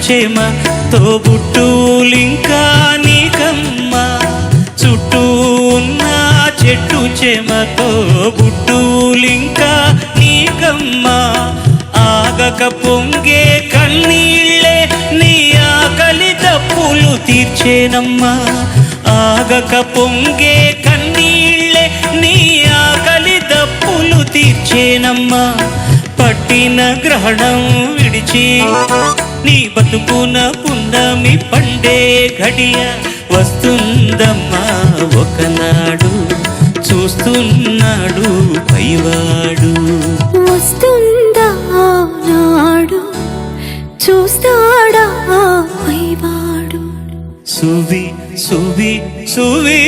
చెమ తోబుట్టులింకా నీకమ్మ చుట్టూ ఉన్న చెట్టు చెమ తోబుట్టులింకా నీకమ్మ ఆగక పొంగే కన్నీళ్ళే నీ ఆకలి తప్పులు తీర్చేనమ్మా ఆగక పొంగే కన్నీళ్ళే నీ ఆకలి తప్పులు తీర్చేనమ్మా పట్టిన గ్రహణం విడిచి నీ బతుకున పున్నమి పండే ఘడియ వస్తుందమ్మా ఒకనాడు చూస్తున్నాడు పైవాడు వస్తుందా నాడు చూస్తాడా పైవాడు సువి సువి సువి